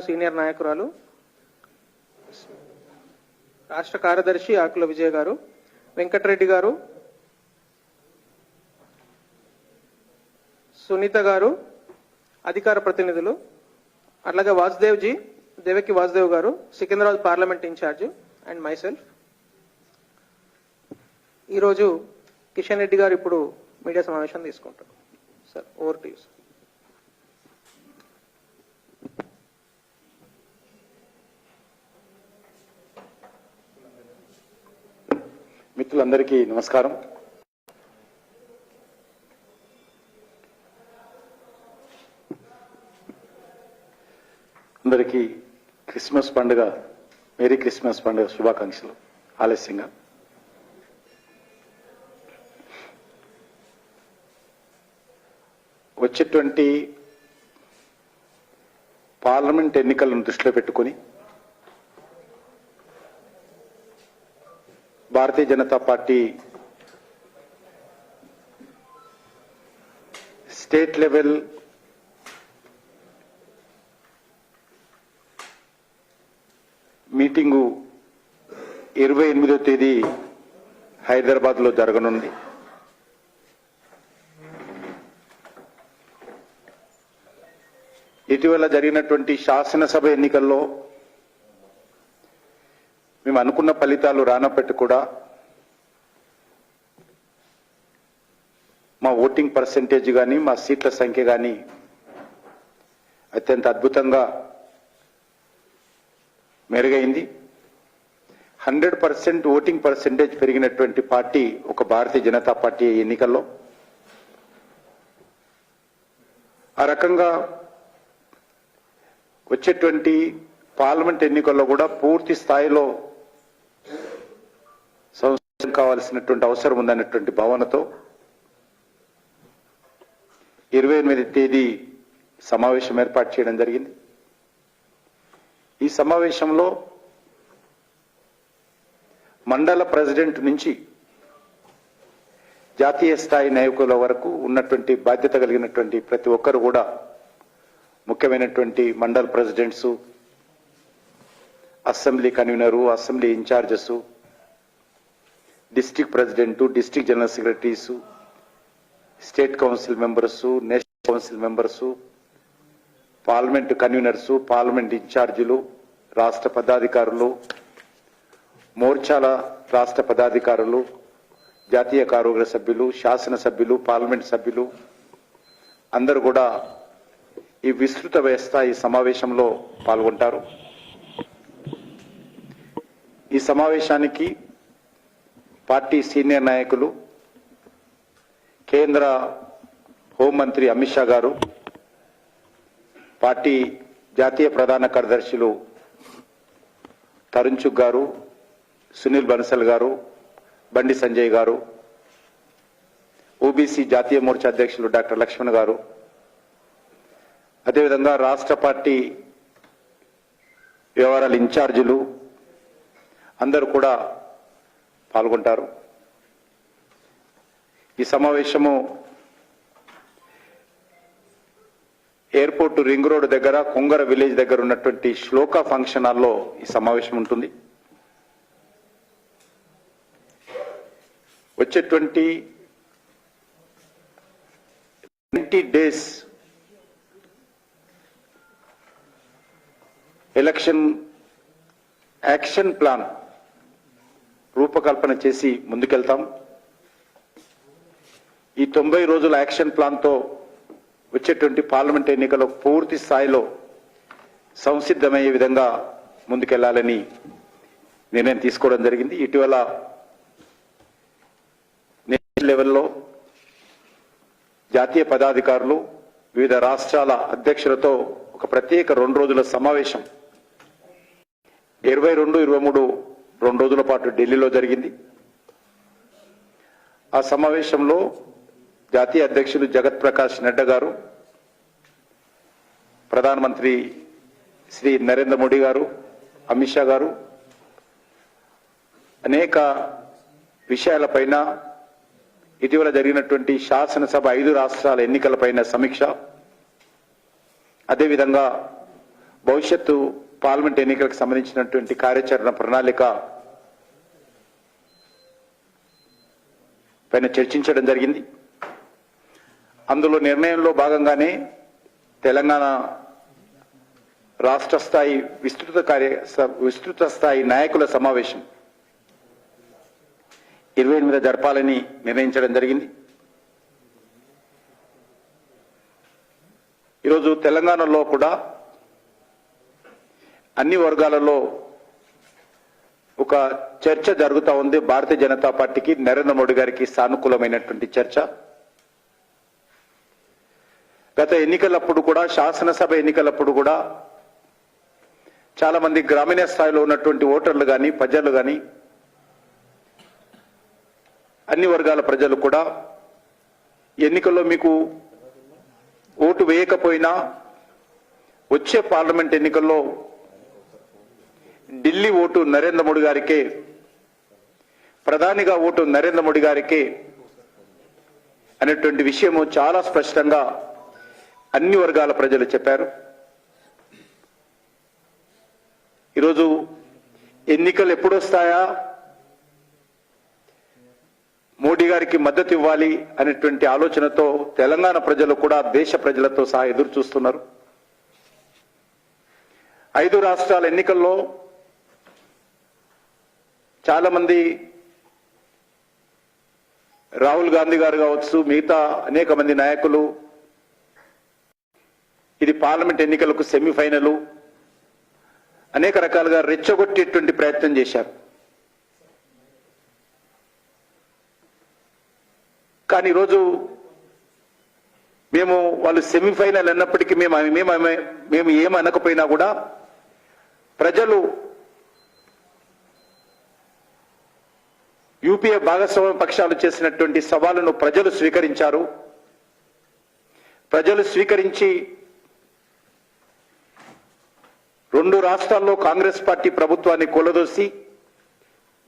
Senior నాయకురాలు రాష్ట్ర కార్యదర్శి ఆకుల విజయ్ గారు, వెంకటరెడ్డి గారు, సునీత గారు, అధికార ప్రతినిధులు, అట్లాగే దేవకి వాసుదేవ్ గారు, Secunderabad parliament incharge and myself. ఈరోజు కిషన్ రెడ్డి గారు ఇప్పుడు మీడియా సమావేశం తీసుకుంటారు. Sir, over to you sir. మిత్రులందరికీ నమస్కారం. అందరికీ క్రిస్మస్ పండుగ, మేరీ క్రిస్మస్ పండుగ శుభాకాంక్షలు. ఆలస్యంగా వచ్చేటువంటి పార్లమెంట్ ఎన్నికలను దృష్టిలో పెట్టుకొని Bharatiya Janata Party state level meeting 28వ తేదీ హైదరాబాద్ లో జరగనుంది. ఇటీవల జరిగినటువంటి శాసనసభ ఎన్నికల్లో మేము అనుకున్న ఫలితాలు రానప్పటికీ కూడా మా ఓటింగ్ పర్సెంటేజ్ కానీ మా సీట్ల సంఖ్య కానీ అత్యంత అద్భుతంగా మెరుగైంది. 100% ఓటింగ్ పర్సెంటేజ్ పెరిగినటువంటి పార్టీ ఒక భారతీయ జనతా పార్టీ ఎన్నికల్లో. ఆ రకంగా వచ్చేటువంటి పార్లమెంట్ ఎన్నికల్లో కూడా పూర్తి స్థాయిలో సంస్థ కావాల్సినటువంటి అవసరం ఉందన్నటువంటి భావనతో 28వ తేదీ సమావేశం ఏర్పాటు చేయడం జరిగింది. ఈ సమావేశంలో మండల ప్రెసిడెంట్ నుంచి జాతీయ స్థాయి నాయకుల వరకు ఉన్నటువంటి బాధ్యత కలిగినటువంటి ప్రతి ఒక్కరు కూడా, ముఖ్యమైనటువంటి మండల presidents, assembly convener, assembly incharges, district president, district general secretaries, state council members, national council members, parliament conveners, parliament ఇన్ఛార్జీలు, రాష్ట్ర పదాధికారులు, మోర్చాల రాష్ట్ర పదాధికారులు, జాతీయ కార్యవర్గ సభ్యులు, శాసనసభ్యులు, పార్లమెంట్ సభ్యులు అందరూ కూడా ఈ విస్తృత స్థాయి సమావేశంలో పాల్గొంటారు. ఈ సమావేశానికి పార్టీ సీనియర్ నాయకులు, కేంద్ర హోంమంత్రి అమిత్ షా గారు, పార్టీ జాతీయ ప్రధాన కార్యదర్శులు తరుణ్ చుగ్ గారు, సునీల్ బన్సల్ గారు, బండి సంజయ్ గారు, ఓబీసీ జాతీయ మోర్చా అధ్యక్షులు డాక్టర్ లక్ష్మణ్ గారు, అదేవిధంగా రాష్ట్ర పార్టీ వ్యవహారాల ఇన్ఛార్జీలు అందరూ కూడా పాల్గొంటారు. ఈ సమావేశము ఎయిర్పోర్ట్ రింగ్ రోడ్ దగ్గర, కొంగర విలేజ్ దగ్గర ఉన్నటువంటి శ్లోక ఫంక్షన్ హాల్లో ఈ సమావేశం ఉంటుంది. వచ్చేటువంటి 90 డేస్ ఎలక్షన్ యాక్షన్ ప్లాన్ రూపకల్పన చేసి ముందుకెళ్తాం. ఈ 90 రోజుల యాక్షన్ ప్లాన్తో వచ్చేటువంటి పార్లమెంట్ ఎన్నికల్లో పూర్తి స్థాయిలో సంసిద్ధమయ్యే విధంగా ముందుకెళ్లాలని నిర్ణయం తీసుకోవడం జరిగింది. ఇటీవల నేషనల్ లెవెల్లో జాతీయ పదాధికారులు, వివిధ రాష్ట్రాల అధ్యక్షులతో ఒక ప్రత్యేక 2 రోజుల సమావేశం 22, 23 2 రోజుల పాటు ఢిల్లీలో జరిగింది. ఆ సమావేశంలో జాతీయ అధ్యక్షులు జగత్ ప్రకాష్ నడ్డా గారు, ప్రధానమంత్రి శ్రీ నరేంద్ర మోడీ గారు, అమిత్ షా గారు అనేక విషయాలపైన, ఇటీవల జరిగినటువంటి శాసనసభ 5 రాష్ట్రాల ఎన్నికలపైన సమీక్ష, అదేవిధంగా భవిష్యత్తు పార్లమెంట్ ఎన్నికలకు సంబంధించినటువంటి కార్యాచరణ ప్రణాళిక పైన చర్చించడం జరిగింది. అందులో నిర్ణయంలో భాగంగానే తెలంగాణ రాష్ట్ర స్థాయి విస్తృత స్థాయి నాయకుల సమావేశం 28 జరపాలని నిర్ణయించడం జరిగింది. ఈరోజు తెలంగాణలో కూడా అన్ని వర్గాలలో ఒక చర్చ జరుగుతూ ఉంది. భారతీయ జనతా పార్టీకి, నరేంద్ర మోడీ గారికి సానుకూలమైనటువంటి చర్చ. గత ఎన్నికలప్పుడు కూడా, శాసనసభ ఎన్నికలప్పుడు కూడా చాలా మంది గ్రామీణ స్థాయిలో ఉన్నటువంటి ఓటర్లు కానీ, ప్రజలు కానీ, అన్ని వర్గాల ప్రజలు కూడా ఎన్నికల్లో మీకు ఓటు వేయకపోయినా వచ్చే పార్లమెంట్ ఎన్నికల్లో ఢిల్లీ ఓటు నరేంద్ర మోడీ గారికే, ప్రధానిగా ఓటు నరేంద్ర మోడీ గారికే అనేటువంటి విషయము చాలా స్పష్టంగా అన్ని వర్గాల ప్రజలు చెప్పారు. ఈరోజు ఎన్నికలు ఎప్పుడు వస్తాయా, మోడీ గారికి మద్దతు ఇవ్వాలి అనేటువంటి ఆలోచనతో తెలంగాణ ప్రజలు కూడా దేశ ప్రజలతో సహా ఎదురు చూస్తున్నారు. 5 రాష్ట్రాల ఎన్నికల్లో చాలా మంది, రాహుల్ గాంధీ గారు కావచ్చు, మిగతా అనేక మంది నాయకులు ఇది పార్లమెంట్ ఎన్నికలకు సెమీఫైనల్ అనేక రకాలుగా రెచ్చగొట్టేటువంటి ప్రయత్నం చేశారు. కానీ ఈరోజు మేము వాళ్ళు సెమీఫైనల్ అన్నప్పటికీ మేము ఏమనకపోయినా కూడా ప్రజలు యూపీఏ భాగస్వామ్య పక్షాలు చేసినటువంటి సవాలును ప్రజలు స్వీకరించారు. ప్రజలు స్వీకరించి 2 రాష్ట్రాల్లో కాంగ్రెస్ పార్టీ ప్రభుత్వాన్ని కూలదోసి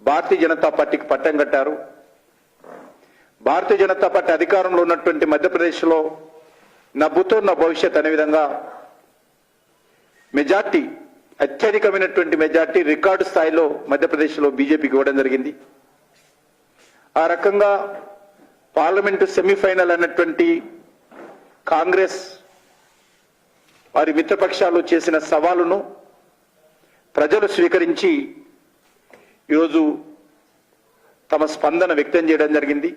భారతీయ జనతా పార్టీకి పట్టం కట్టారు. భారతీయ జనతా పార్టీ అధికారంలో ఉన్నటువంటి మధ్యప్రదేశ్లో నవ్వుతో నా భవిష్యత్ అనే విధంగా మెజార్టీ, అత్యధికమైనటువంటి మెజార్టీ రికార్డు స్థాయిలో మధ్యప్రదేశ్లో బీజేపీకి ఇవ్వడం జరిగింది. ఆ రకంగా పార్లమెంటు సెమీఫైనల్ అన్నటువంటి కాంగ్రెస్ వారి మిత్రపక్షాలు చేసిన సవాలును ప్రజలు స్వీకరించి ఈరోజు తమ స్పందన వ్యక్తం చేయడం జరిగింది.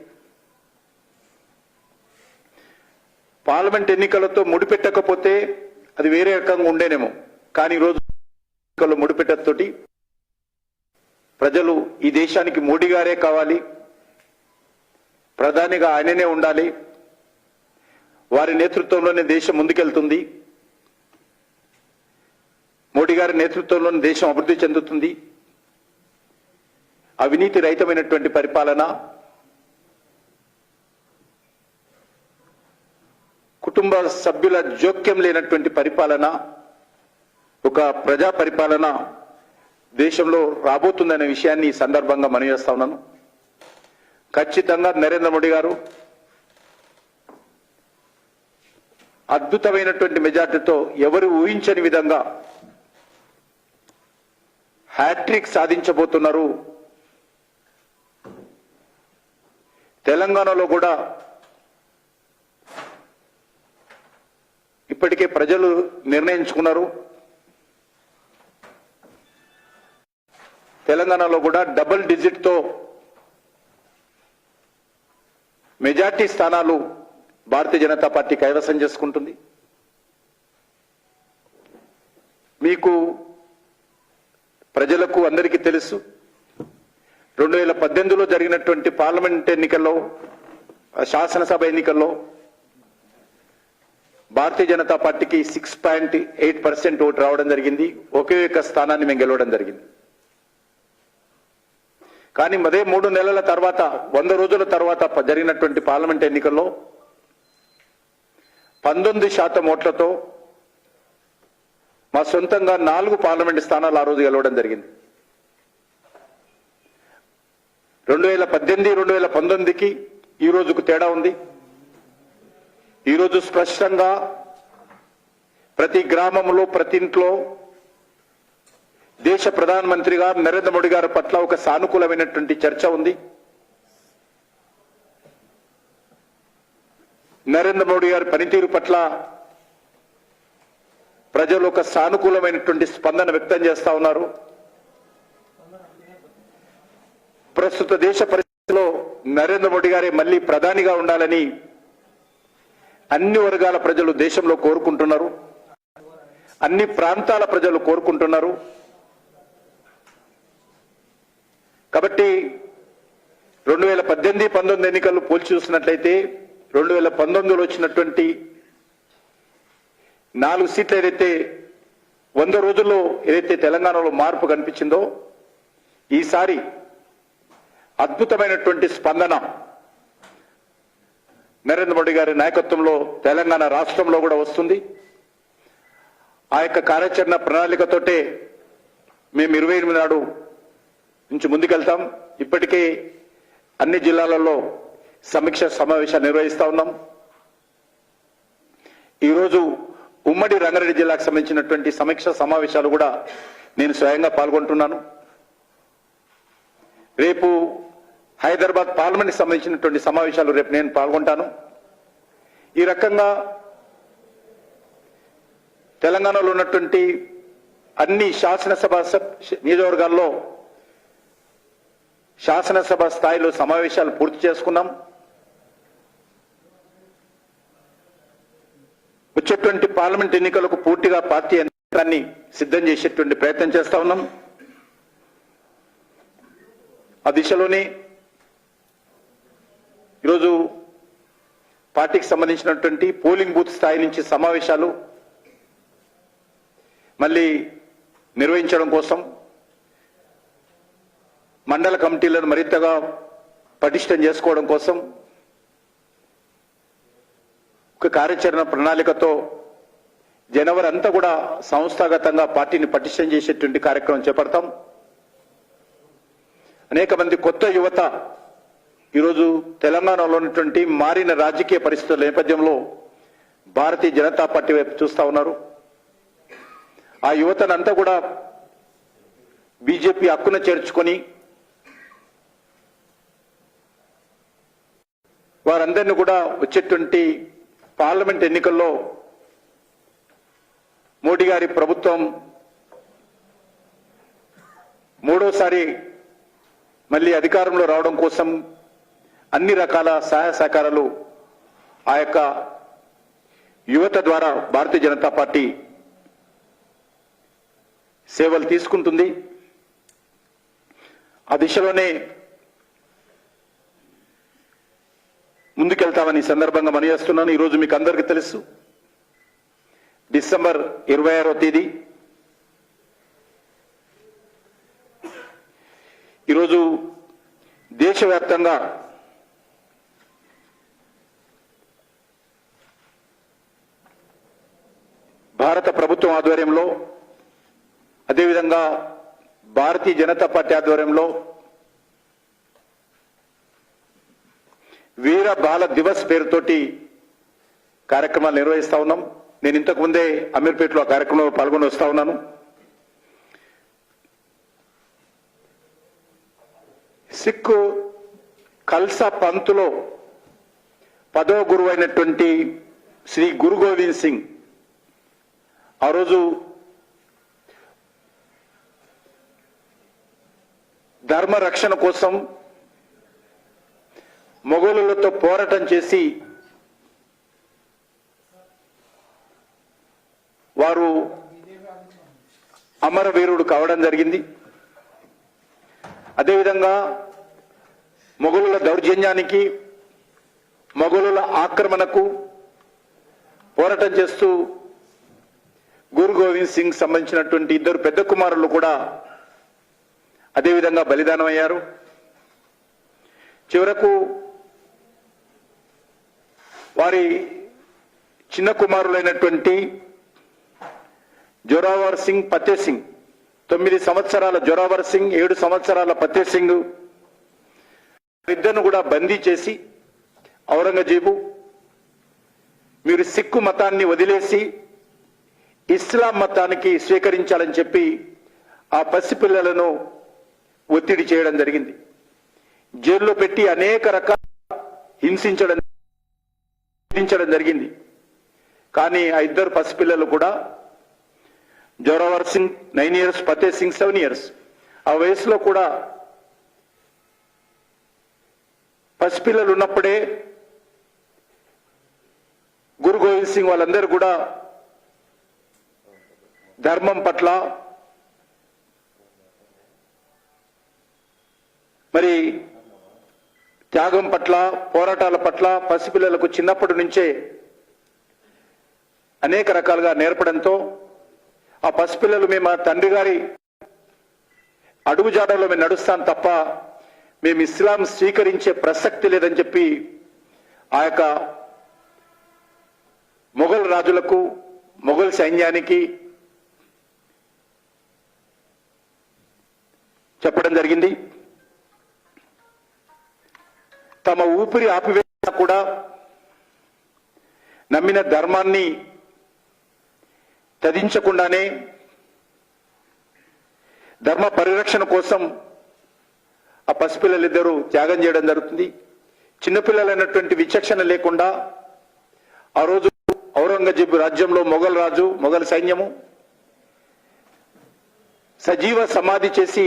పార్లమెంట్ ఎన్నికలతో ముడిపెట్టకపోతే అది వేరే రకంగా ఉండేనేమో, కానీ ఈరోజు ఎన్నికల్లో ముడిపెట్టతోటి ప్రజలు ఈ దేశానికి మోడీ గారే కావాలి, ప్రధానిగా ఆయననే ఉండాలి, వారి నేతృత్వంలోనే దేశం ముందుకెళ్తుంది, మోడీ గారి నేతృత్వంలోనే దేశం అభివృద్ధి చెందుతుంది, అవినీతి రహితమైనటువంటి పరిపాలన, కుటుంబ సభ్యుల జోక్యం లేనటువంటి పరిపాలన, ఒక ప్రజా పరిపాలన దేశంలో రాబోతుందనే విషయాన్ని ఈ సందర్భంగా మనవి చేస్తా ఉన్నాను. ఖచ్చితంగా నరేంద్ర మోడీ గారు అద్భుతమైనటువంటి మెజార్టీతో ఎవరు ఊహించని విధంగా హ్యాట్రిక్ సాధించబోతున్నారు. తెలంగాణలో కూడా ఇప్పటికే ప్రజలు నిర్ణయించుకున్నారు. తెలంగాణలో కూడా డబుల్ డిజిట్ తో మెజార్టీ స్థానాలు భారతీయ జనతా పార్టీ కైవసం చేసుకుంటుంది. మీకు ప్రజలకు అందరికీ తెలుసు, 2018లో జరిగినటువంటి పార్లమెంట్ ఎన్నికల్లో, శాసనసభ ఎన్నికల్లో భారతీయ జనతా పార్టీకి 6.8% ఓటు రావడం జరిగింది. ఒకే ఒక్క స్థానాన్ని మేము గెలవడం జరిగింది. కానీ అదే 3 నెలల తర్వాత, 100 రోజుల తర్వాత జరిగినటువంటి పార్లమెంట్ ఎన్నికల్లో 19% ఓట్లతో మా సొంతంగా 4 పార్లమెంట్ స్థానాలు ఆ రోజు గెలవడం జరిగింది. 2018, 2019కి ఈ రోజుకు తేడా ఉంది. ఈరోజు స్పష్టంగా ప్రతి గ్రామంలో ప్రతి ఇంట్లో దేశ ప్రధానమంత్రిగా నరేంద్ర మోడీ గారి పట్ల ఒక సానుకూలమైనటువంటి చర్చ ఉంది. నరేంద్ర మోడీ గారి పనితీరు పట్ల ప్రజలు ఒక సానుకూలమైనటువంటి స్పందన వ్యక్తం చేస్తా ఉన్నారు. ప్రస్తుత దేశ పరిస్థితిలో నరేంద్ర మోడీ గారే మళ్ళీ ప్రధానిగా ఉండాలని అన్ని వర్గాల ప్రజలు దేశంలో కోరుకుంటున్నారు. అన్ని ప్రాంతాల ప్రజలు కోరుకుంటున్నారు. కాబట్టి 2018-19 ఎన్నికలు పోల్చి చూసినట్లయితే 2019లో వచ్చినటువంటి 4 సీట్లు ఏదైతే 100 రోజుల్లో ఏదైతే తెలంగాణలో మార్పు కనిపించిందో ఈసారి అద్భుతమైనటువంటి స్పందన నరేంద్ర మోడీ గారి నాయకత్వంలో తెలంగాణ రాష్ట్రంలో కూడా వస్తుంది. ఆ యొక్క కార్యాచరణ ప్రణాళికతోటే మేము 28 నాడు నుంచి ముందుకెళ్తాం. ఇప్పటికే అన్ని జిల్లాలలో సమీక్ష సమావేశాలు నిర్వహిస్తా ఉన్నాం. ఈరోజు ఉమ్మడి రంగారెడ్డి జిల్లాకు సంబంధించినటువంటి సమీక్ష సమావేశాలు కూడా నేను స్వయంగా పాల్గొంటున్నాను. రేపు హైదరాబాద్ పార్లమెంట్కి సంబంధించినటువంటి సమావేశాలు రేపు నేను పాల్గొంటాను. ఈ రకంగా తెలంగాణలో ఉన్నటువంటి అన్ని శాసనసభ నియోజకవర్గాల్లో శాసనసభ స్థాయిలో సమావేశాలు పూర్తి చేసుకున్నాం. వచ్చేటువంటి పార్లమెంట్ ఎన్నికలకు పూర్తిగా పార్టీ యంత్రాన్ని సిద్ధం చేసేటువంటి ప్రయత్నం చేస్తా ఉన్నాం. ఆ దిశలోనే ఈరోజు పార్టీకి సంబంధించినటువంటి పోలింగ్ బూత్ స్థాయి నుంచి సమావేశాలు మళ్ళీ నిర్వహించడం కోసం మండల కమిటీలను మరింతగా పటిష్టం చేసుకోవడం కోసం ఒక కార్యాచరణ ప్రణాళికతో జనవరి అంతా కూడా సంస్థాగతంగా పార్టీని పటిష్టం చేసేటువంటి కార్యక్రమం చేపడతాం. అనేక మంది కొత్త యువత ఈరోజు తెలంగాణలో ఉన్నటువంటి మారిన రాజకీయ పరిస్థితుల నేపథ్యంలో భారతీయ జనతా పార్టీ వైపు చూస్తా ఉన్నారు. ఆ యువతనంతా కూడా బీజేపీ హక్కున చేర్చుకొని వారందరినీ కూడా వచ్చేటువంటి పార్లమెంట్ ఎన్నికల్లో మోడీ గారి ప్రభుత్వం మూడోసారి మళ్ళీ అధికారంలో రావడం కోసం అన్ని రకాల సహాయ సహకారాలు ఆ యొక్క యువత ద్వారా భారతీయ జనతా పార్టీ సేవలు తీసుకుంటుంది. ఆ దిశలోనే ముందుకెళ్తామని సందర్భంగా మనవి చేస్తున్నాను. ఈరోజు మీకు అందరికీ తెలుసు, డిసెంబర్ 26వ తేదీ ఈరోజు దేశవ్యాప్తంగా భారత ప్రభుత్వం ఆధ్వర్యంలో అదేవిధంగా భారతీయ జనతా పార్టీ ఆధ్వర్యంలో వీర బాల దివస్ పేరుతోటి కార్యక్రమాలు నిర్వహిస్తా ఉన్నాం. నేను ఇంతకు ముందే అమీర్పేటలో ఆ కార్యక్రమంలో పాల్గొని వస్తా ఉన్నాను. సిక్కు ఖల్సా పంతులో 10వ గురువు అయినటువంటి శ్రీ గురు గోవింద్ సింగ్ ఆ రోజు ధర్మ రక్షణ కోసం మొఘలులతో పోరాటం చేసి వారు అమరవీరుడు కావడం జరిగింది. అదేవిధంగా మొఘలుల దౌర్జన్యానికి మొఘలుల ఆక్రమణకు పోరాటం చేస్తూ గురు గోవింద్ సింగ్ సంబంధించినటువంటి 2 పెద్ద కుమారులు కూడా అదేవిధంగా బలిదానం అయ్యారు. చివరకు వారి చిన్న కుమారులైనటువంటి జోరావర్ సింగ్, ఫతే సింగ్, 9 సంవత్సరాల జోరావర్ సింగ్, 7 సంవత్సరాల ఫతే సింగ్ ఇద్దరిని కూడా బందీ చేసి ఔరంగజేబు మీరు సిక్కు మతాన్ని వదిలేసి ఇస్లాం మతానికి స్వీకరించాలని చెప్పి ఆ పసిపిల్లలను ఒత్తిడి చేయడం జరిగింది. జైల్లో పెట్టి అనేక రకాల హింసించడం జరిగింది. కానీ ఆ ఇద్దరు పసిపిల్లలు కూడా జోరావర్ సింగ్ 9 years, ఫతే సింగ్ 7 years, ఆ వయసులో కూడా పసిపిల్లలు ఉన్నప్పుడే గురు గోవింద్ సింగ్ వాళ్ళందరూ కూడా ధర్మం పట్ల, మరి త్యాగం పట్ల, పోరాటాల పట్ల పసిపిల్లలకు చిన్నప్పటి నుంచే అనేక రకాలుగా నేర్పడంతో ఆ పసిపిల్లలు మేము తండ్రి గారి అడుగుజాడలో మేము నడుస్తాం తప్ప మేము ఇస్లాం స్వీకరించే ప్రసక్తి లేదని చెప్పి ఆ యొక్క మొఘల్ రాజులకు, మొఘల్ సైన్యానికి చెప్పడం జరిగింది. తమ ఊపిరి ఆపివేసినా కూడా నమ్మిన ధర్మాన్ని త్యజించకుండానే ధర్మ పరిరక్షణ కోసం ఆ పసిపిల్లలిద్దరూ త్యాగం చేయడం జరుగుతుంది. చిన్నపిల్లలైనటువంటి విచక్షణ లేకుండా ఆ రోజు ఔరంగజేబు రాజ్యంలో మొఘల్ రాజు, మొఘల్ సైన్యము సజీవ సమాధి చేసి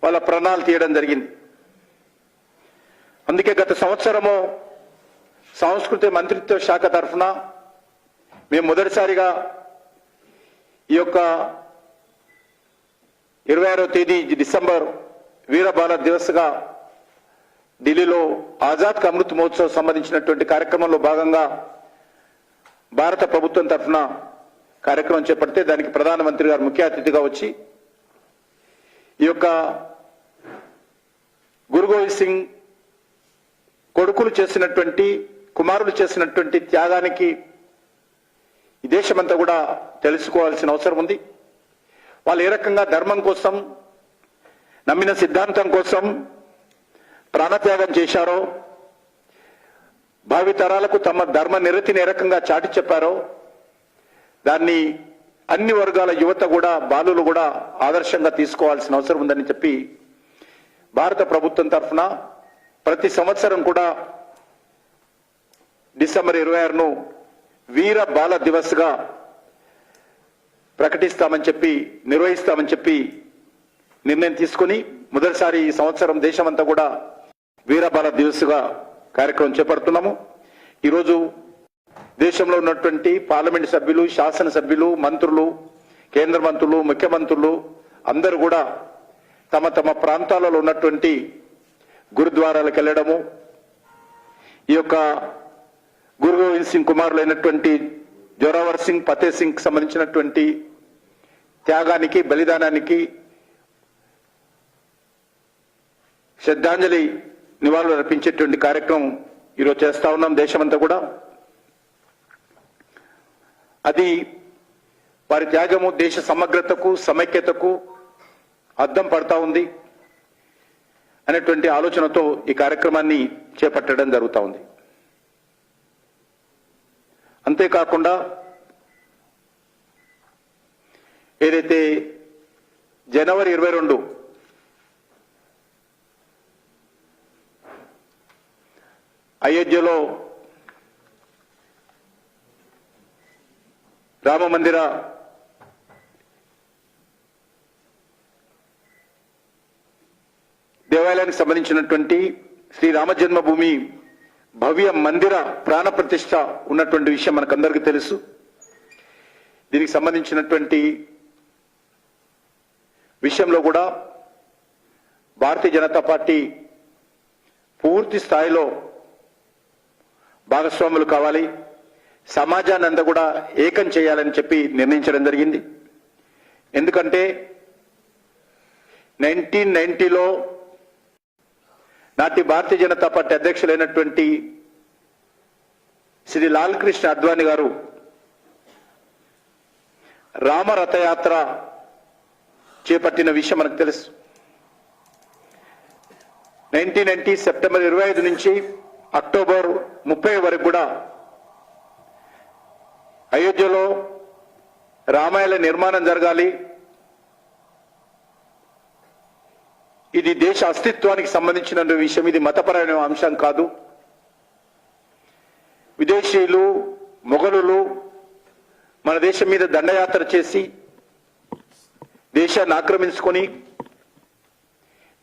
వాళ్ళ ప్రాణాలు తీయడం జరిగింది. అందుకే గత సంవత్సరము సాంస్కృతిక మంత్రిత్వ శాఖ తరఫున మేము మొదటిసారిగా ఈ యొక్క 26వ తేదీ డిసెంబర్ వీర భారత్ దివస్గా ఢిల్లీలో ఆజాద్ కా అమృత్ మహోత్సవ్ సంబంధించినటువంటి కార్యక్రమంలో భాగంగా భారత ప్రభుత్వం తరఫున కార్యక్రమం చేపడితే దానికి ప్రధానమంత్రి గారు ముఖ్య అతిథిగా వచ్చి ఈ యొక్క గురు గోవింద్ సింగ్ కొడుకులు చేసినటువంటి, కుమారులు చేసినటువంటి త్యాగానికి ఈ దేశమంతా కూడా తెలుసుకోవాల్సిన అవసరం ఉంది. వాళ్ళు ఏ రకంగా ధర్మం కోసం, నమ్మిన సిద్ధాంతం కోసం ప్రాణత్యాగం చేశారో, భావితరాలకు తమ ధర్మ నిరతిని ఏ రకంగా చాటి చెప్పారో దాన్ని అన్ని వర్గాల యువత కూడా, బాలులు కూడా ఆదర్శంగా తీసుకోవాల్సిన అవసరం ఉందని చెప్పి భారత ప్రభుత్వం తరఫున ప్రతి సంవత్సరం కూడా డిసెంబర్ 26ను వీర బాల దివస్గా ప్రకటిస్తామని చెప్పి, నిర్వహిస్తామని చెప్పి నిర్ణయం తీసుకుని మొదటిసారి ఈ సంవత్సరం దేశమంతా కూడా వీర బాల దివస్గా కార్యక్రమం చేపడుతున్నాము. ఈరోజు దేశంలో ఉన్నటువంటి పార్లమెంట్ సభ్యులు, శాసనసభ్యులు, మంత్రులు, కేంద్ర మంత్రులు, ముఖ్యమంత్రులు అందరూ కూడా తమ తమ ప్రాంతాలలో ఉన్నటువంటి గురుద్వారాలకు వెళ్ళడము, ఈ యొక్క గురు గోవింద్ సింగ్ కుమారులైనటువంటి జోరావర్ సింగ్, ఫతే సింగ్ సంబంధించినటువంటి త్యాగానికి, బలిదానానికి శ్రద్ధాంజలి నివాళులు అర్పించేటువంటి కార్యక్రమం ఈరోజు చేస్తా ఉన్నాం దేశమంతా కూడా. అది వారి త్యాగము దేశ సమగ్రతకు, సమైక్యతకు అద్దం పడతా ఉంది అనేటువంటి ఆలోచనతో ఈ కార్యక్రమాన్ని చేపట్టడం జరుగుతూ ఉంది. అంతేకాకుండా ఏదైతే జనవరి 22 అయోధ్యలో రామ మందిర దేవాలయానికి సంబంధించినటువంటి శ్రీ రామ జన్మభూమి భవ్య మందిర ప్రాణ ప్రతిష్ఠ ఉన్నటువంటి విషయం మనకందరికీ తెలుసు. దీనికి సంబంధించినటువంటి విషయంలో కూడా భారతీయ జనతా పార్టీ పూర్తి స్థాయిలో భాగస్వాములు కావాలి, సమాజాన్ని అంతా కూడా ఏకం చేయాలని చెప్పి నిర్ణయించడం జరిగింది. ఎందుకంటే 1990లో నాటి భారతీయ జనతా పార్టీ అధ్యక్షులైనటువంటి శ్రీ లాల్ కృష్ణ అద్వానీ గారు రామ రథయాత్ర చేపట్టిన విషయం మనకు తెలుసు. 1990 సెప్టెంబర్ 25 నుంచి అక్టోబర్ 30 వరకు కూడా అయోధ్యలో రామాలయ నిర్మాణం జరగాలి, ఇది దేశ అస్తిత్వానికి సంబంధించిన విషయం, ఇది మతపరమైన అంశం కాదు. విదేశీయులు మొఘలులు మన దేశం మీద దండయాత్ర చేసి దేశాన్ని ఆక్రమించుకొని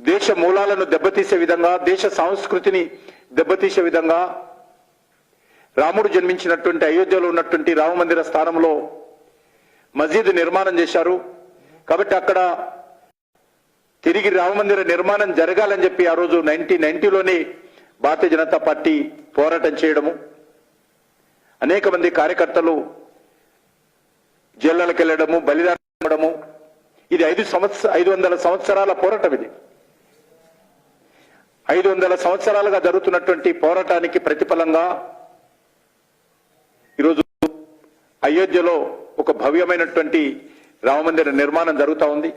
దేశ మూలాలను దెబ్బతీసే విధంగా, దేశ సంస్కృతిని దెబ్బతీసే విధంగా రాముడు జన్మించినటువంటి అయోధ్యలో ఉన్నటువంటి రామమందిర స్థానంలో మసీదు నిర్మాణం చేశారు. కాబట్టి అక్కడ తిరిగి రామమందిర నిర్మాణం జరగాలని చెప్పి ఆ రోజు 1990లోనే భారతీయ జనతా పార్టీ పోరాటం చేయడము, అనేక మంది కార్యకర్తలు జైళ్ళకి వెళ్ళడము, బలిదానం ఇవ్వడము, ఇది 500 సంవత్సరాల పోరాటం. ఇది 500 సంవత్సరాలుగా జరుగుతున్నటువంటి పోరాటానికి ప్రతిఫలంగా ఈరోజు అయోధ్యలో ఒక భవ్యమైనటువంటి రామమందిర నిర్మాణం జరుగుతూ ఉంది.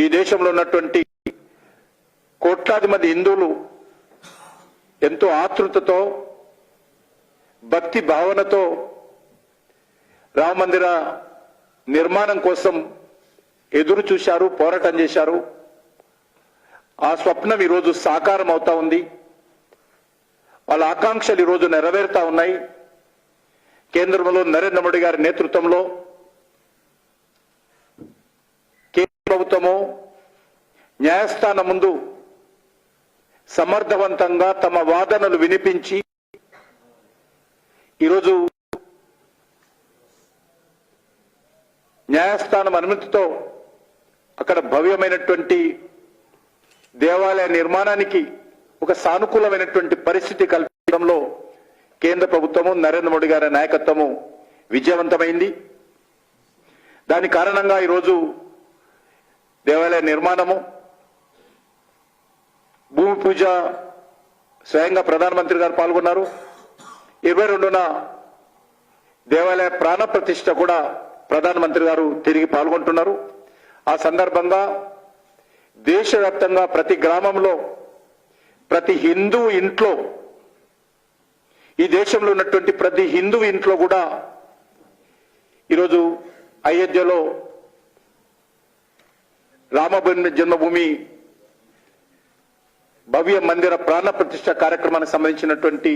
ఈ దేశంలో ఉన్నటువంటి కోట్లాది మంది హిందువులు ఎంతో ఆతృతతో, భక్తి భావనతో రామమందిర నిర్మాణం కోసం ఎదురు చూశారు, పోరాటం చేశారు. ఆ స్వప్నం ఈరోజు సాకారం అవుతా ఉంది. వాళ్ళ ఆకాంక్షలు ఈరోజు నెరవేరుతా ఉన్నాయి. కేంద్రంలో నరేంద్ర మోడీ గారి నేతృత్వంలో కేంద్ర ప్రభుత్వము న్యాయస్థానం ముందు సమర్థవంతంగా తమ వాదనలు వినిపించి ఈరోజు న్యాయస్థానం అనుమతితో అక్కడ భవ్యమైనటువంటి దేవాలయ నిర్మాణానికి ఒక సానుకూలమైనటువంటి పరిస్థితి కల్పించడంలో కేంద్ర ప్రభుత్వము నరేంద్ర మోడీ గారి నాయకత్వము విజయవంతమైంది. దాని కారణంగా ఈరోజు దేవాలయ నిర్మాణము, భూమి పూజ స్వయంగా ప్రధానమంత్రి గారు పాల్గొన్నారు. 22న దేవాలయ ప్రాణ ప్రతిష్ఠ కూడా ప్రధానమంత్రి గారు తిరిగి పాల్గొంటున్నారు. ఆ సందర్భంగా దేశవ్యాప్తంగా ప్రతి గ్రామంలో, ప్రతి హిందూ ఇంట్లో, ఈ దేశంలో ఉన్నటువంటి ప్రతి హిందూ ఇంట్లో కూడా ఈరోజు అయోధ్యలో రామ జన్మభూమి భవ్య మందిర ప్రాణ ప్రతిష్ఠ కార్యక్రమానికి సంబంధించినటువంటి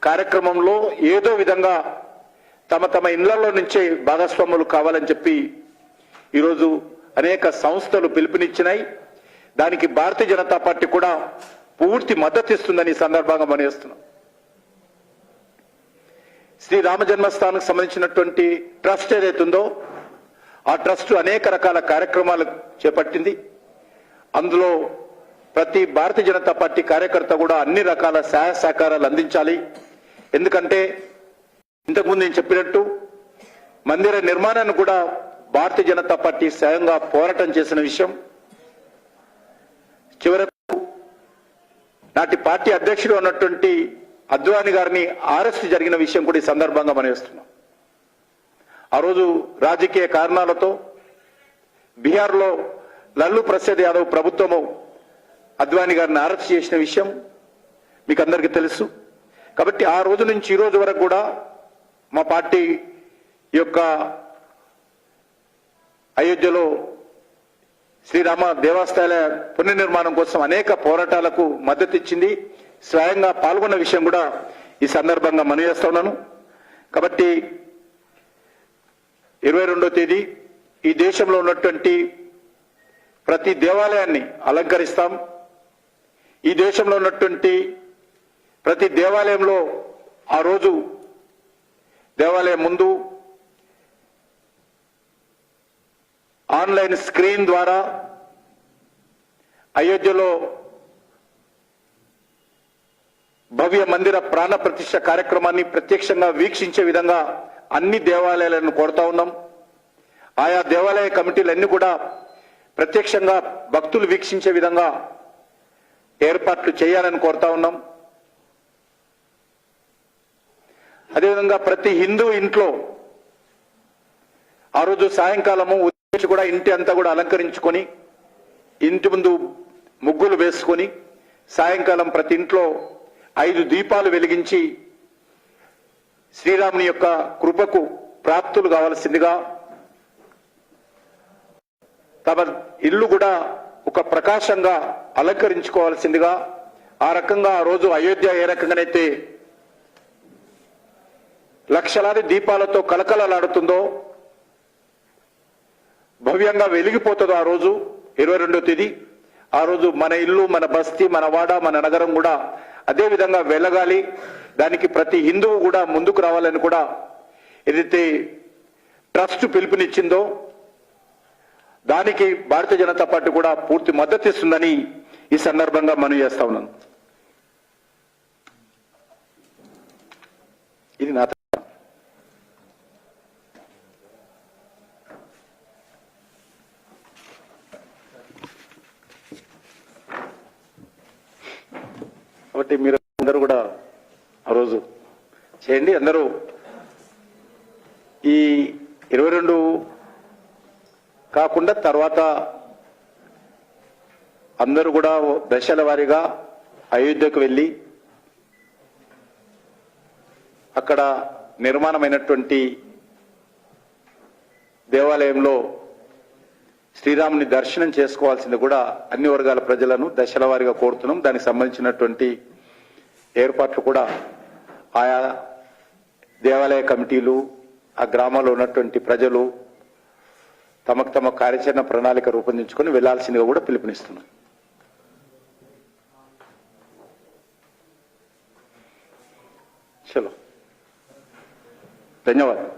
కార్యక్రమంలో ఏదో విధంగా తమ ఇళ్లలో నుంచే భాగస్వాములు కావాలని చెప్పి ఈరోజు అనేక సంస్థలు పిలుపునిచ్చినాయి. దానికి భారతీయ జనతా పార్టీ కూడా పూర్తి మద్దతు ఇస్తుందని ఈ సందర్భంగా మనవిస్తున్నాం. శ్రీ రామ జన్మస్థానానికి సంబంధించినటువంటి ట్రస్ట్ ఏదైతుందో ఆ ట్రస్ట్ అనేక రకాల కార్యక్రమాలు చేపట్టింది. అందులో ప్రతి భారతీయ జనతా పార్టీ కార్యకర్త కూడా అన్ని రకాల సహాయ సహకారాలు అందించాలి. ఎందుకంటే ఇంతకుముందు నేను చెప్పినట్టు మందిర నిర్మాణాన్ని కూడా భారతీయ జనతా పార్టీ స్వయంగా పోరాటం చేసిన విషయం. చివరకు నాటి పార్టీ అధ్యక్షుడు ఉన్నటువంటి అద్వానీ గారిని అరెస్ట్ జరిగిన విషయం కూడా ఈ సందర్భంగా మనవిస్తున్నాం. ఆ రోజు రాజకీయ కారణాలతో బీహార్లో లల్లూ ప్రసాద్ యాదవ్ ప్రభుత్వము అద్వానీ గారిని అరెస్ట్ చేసిన విషయం మీకు అందరికీ తెలుసు. కాబట్టి ఆ రోజు నుంచి ఈ రోజు వరకు కూడా మా పార్టీ యొక్క అయోధ్యలో శ్రీరామ దేవస్థానాల పునర్నిర్మాణం కోసం అనేక పోరాటాలకు మద్దతు ఇచ్చింది, స్వయంగా పాల్గొన్న విషయం కూడా ఈ సందర్భంగా మనవి చేస్తా ఉన్నాను. కాబట్టి 22వ తేదీ ఈ దేశంలో ఉన్నటువంటి ప్రతి దేవాలయాన్ని అలంకరిస్తాం. ఈ దేశంలో ఉన్నటువంటి ప్రతి దేవాలయంలో ఆ రోజు దేవాలయం ముందు ఆన్లైన్ స్క్రీన్ ద్వారా అయోధ్యలో భవ్య మందిర ప్రాణ ప్రతిష్ఠ కార్యక్రమాన్ని ప్రత్యక్షంగా వీక్షించే విధంగా అన్ని దేవాలయాలను కోరుతా ఉన్నాం. ఆయా దేవాలయ కమిటీలన్నీ కూడా ప్రత్యక్షంగా భక్తులు వీక్షించే విధంగా ఏర్పాట్లు చేయాలని కోరుతా ఉన్నాం. అదేవిధంగా ప్రతి హిందూ ఇంట్లో ఆ రోజు సాయంకాలము ఉదయం కూడా ఇంటి అంతా కూడా అలంకరించుకొని ఇంటి ముందు ముగ్గులు వేసుకొని సాయంకాలం ప్రతి ఇంట్లో 5 దీపాలు వెలిగించి శ్రీరాముని యొక్క కృపకు ప్రాప్తులు కావాల్సిందిగా, తమ ఇల్లు కూడా ఒక ప్రకాశంగా అలంకరించుకోవాల్సిందిగా, ఆ రకంగా ఆ రోజు అయోధ్య ఏ రకంగానైతే లక్షలాది దీపాలతో కలకలలాడుతుందో, భవ్యంగా వెలిగిపోతుందో ఆ రోజు 22వ తేదీ, ఆ రోజు మన ఇల్లు, మన బస్తీ, మన వాడ, మన నగరం కూడా అదే విధంగా వెలగాలి. దానికి ప్రతి హిందువు కూడా ముందుకు రావాలని కూడా ఏదైతే ట్రస్ట్ పిలుపునిచ్చిందో దానికి భారతీయ జనతా పార్టీ కూడా పూర్తి మద్దతు ఇస్తుందని ఈ సందర్భంగా మనవి చేస్తా ఉన్నాను. ఇది నా కాబట్టి మీరు అందరూ కూడా ఆ రోజు చేయండి. అందరూ ఈ 22 కాకుండా తర్వాత అందరూ కూడా దశల వారీగా అయోధ్యకు వెళ్ళి అక్కడ నిర్మాణమైనటువంటి దేవాలయంలో శ్రీరాముని దర్శనం చేసుకోవాల్సింది కూడా అన్ని వర్గాల ప్రజలను దశల వారీగా కోరుతున్నాం. దానికి సంబంధించినటువంటి ఏర్పాట్లు కూడా ఆయా దేవాలయ కమిటీలు, ఆ గ్రామాల్లో ఉన్నటువంటి ప్రజలు తమకు తమ కార్యాచరణ ప్రణాళిక రూపొందించుకొని వెళ్లాల్సిందిగా కూడా పిలుపునిస్తున్నాం. చలో, ధన్యవాదాలు.